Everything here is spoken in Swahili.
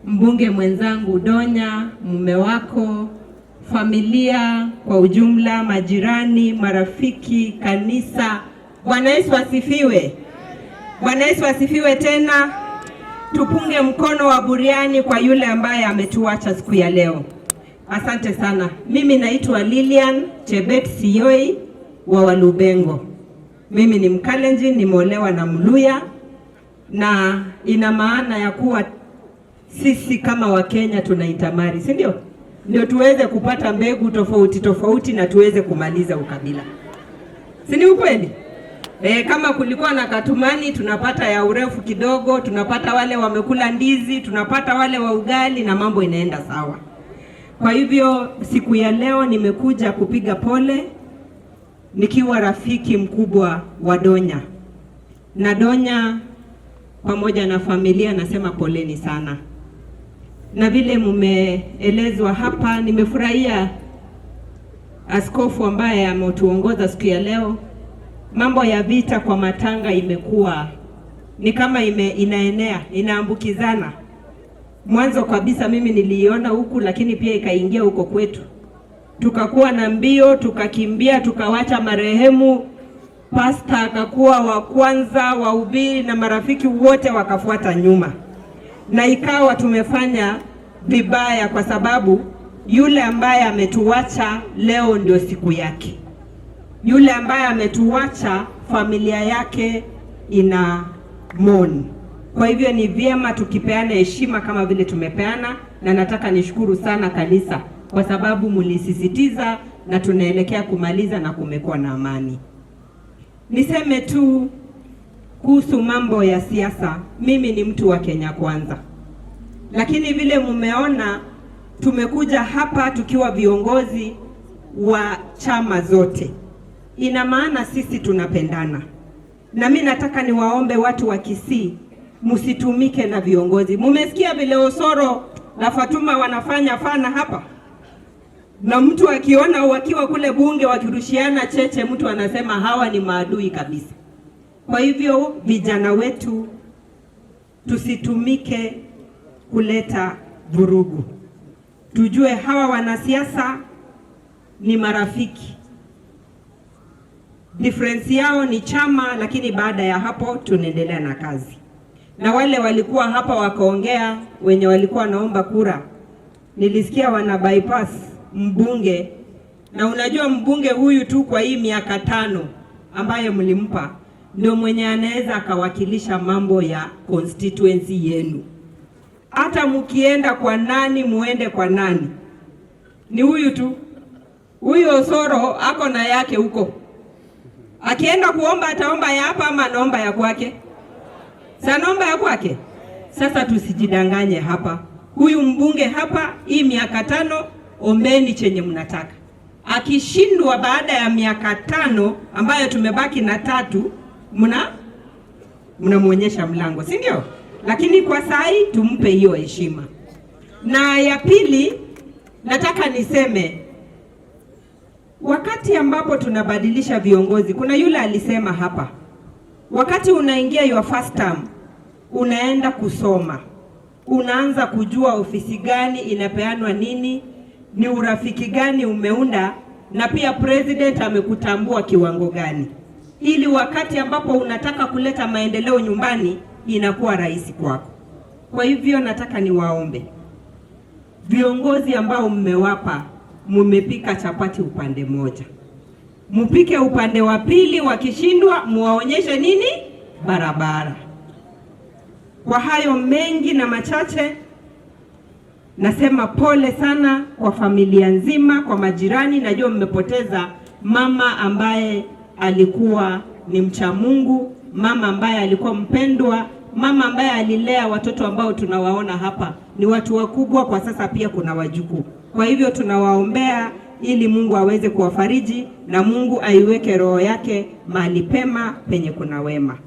mbunge mwenzangu Donya, mume wako, familia kwa ujumla, majirani, marafiki, kanisa. Bwana Yesu asifiwe. Bwana Yesu asifiwe tena. Tupunge mkono wa buriani kwa yule ambaye ametuacha siku ya leo. Asante sana. Mimi naitwa Lilian Chebet Siyoi wa Walubengo. Mimi ni Mkalenjin, nimeolewa na Mluya, na ina maana ya kuwa sisi kama Wakenya tunaitamari, si ndio? Ndio tuweze kupata mbegu tofauti tofauti na tuweze kumaliza ukabila. Si ni ukweli? Kama kulikuwa na katumani tunapata ya urefu kidogo, tunapata wale wamekula ndizi, tunapata wale wa ugali na mambo inaenda sawa. Kwa hivyo siku ya leo nimekuja kupiga pole nikiwa rafiki mkubwa wa Donya. Na Donya pamoja na familia nasema poleni sana. Na vile mumeelezwa hapa, nimefurahia askofu ambaye ametuongoza siku ya leo. Mambo ya vita kwa matanga imekuwa ni kama inaenea, inaambukizana. Mwanzo kabisa mimi niliiona huku, lakini pia ikaingia huko kwetu. Tukakuwa na mbio, tukakimbia, tukawacha marehemu. Pasta akakuwa wa kwanza, wahubiri na marafiki wote wakafuata nyuma. Na ikawa tumefanya vibaya kwa sababu yule ambaye ametuacha leo ndio siku yake. Yule ambaye ametuacha familia yake ina mourn. Kwa hivyo ni vyema tukipeana heshima kama vile tumepeana, na nataka nishukuru sana kanisa kwa sababu mlisisitiza na tunaelekea kumaliza na kumekuwa na amani. Niseme tu kuhusu mambo ya siasa, mimi ni mtu wa Kenya Kwanza. Lakini vile mumeona tumekuja hapa tukiwa viongozi wa chama zote. Ina maana sisi tunapendana. Na mimi nataka niwaombe watu wa Kisii msitumike na viongozi. Mumesikia vile Osoro na Fatuma wanafanya fana hapa? Na mtu akiona wakiwa kule bunge wakirushiana cheche, mtu anasema hawa ni maadui kabisa. Kwa hivyo vijana wetu tusitumike kuleta vurugu. Tujue hawa wanasiasa ni marafiki. Difference yao ni chama, lakini baada ya hapo tunaendelea na kazi. Na wale walikuwa hapa wakaongea, wenye walikuwa naomba kura, nilisikia wana bypass mbunge. Na unajua mbunge huyu tu kwa hii miaka 5 ambayo mlimpa ndio mwenye anaweza akawakilisha mambo ya constituency yenu. Hata mkienda kwa nani, muende kwa nani, ni huyu tu. Huyu Osoro ako na yake huko. Akienda kuomba ataomba ya hapa ama anaomba ya kwake? Sanaomba ya kwake. Sasa tusijidanganye hapa. Huyu mbunge hapa hii miaka 5, ombeni chenye mnataka. Akishindwa baada ya miaka 5 ambayo tumebaki na 3, mnamuonyesha mlango, si ndio? Lakini kwa sai tumpe hiyo heshima. Na ya pili nataka niseme, wakati ambapo tunabadilisha viongozi, kuna yule alisema hapa, wakati unaingia your first term, unaenda kusoma. Unaanza kujua ofisi gani inapeanwa nini, ni urafiki gani umeunda, na pia president amekutambua kiwango gani. Ili wakati ambapo unataka kuleta maendeleo nyumbani, inakuwa rahisi kwako. Kwa hivyo nataka niwaombe viongozi ambao mmewapa, mmepika chapati upande moja, mpike upande wa pili. Wakishindwa muwaonyeshe nini? Barabara. Kwa hayo mengi na machache, nasema pole sana kwa familia nzima, kwa majirani. Najua mmepoteza mama ambaye alikuwa ni mcha Mungu, mama ambaye alikuwa mpendwa, mama ambaye alilea watoto ambao tunawaona hapa ni watu wakubwa. Kwa sasa pia kuna wajukuu. Kwa hivyo tunawaombea ili Mungu aweze kuwafariji na Mungu aiweke roho yake mahali pema penye kuna wema.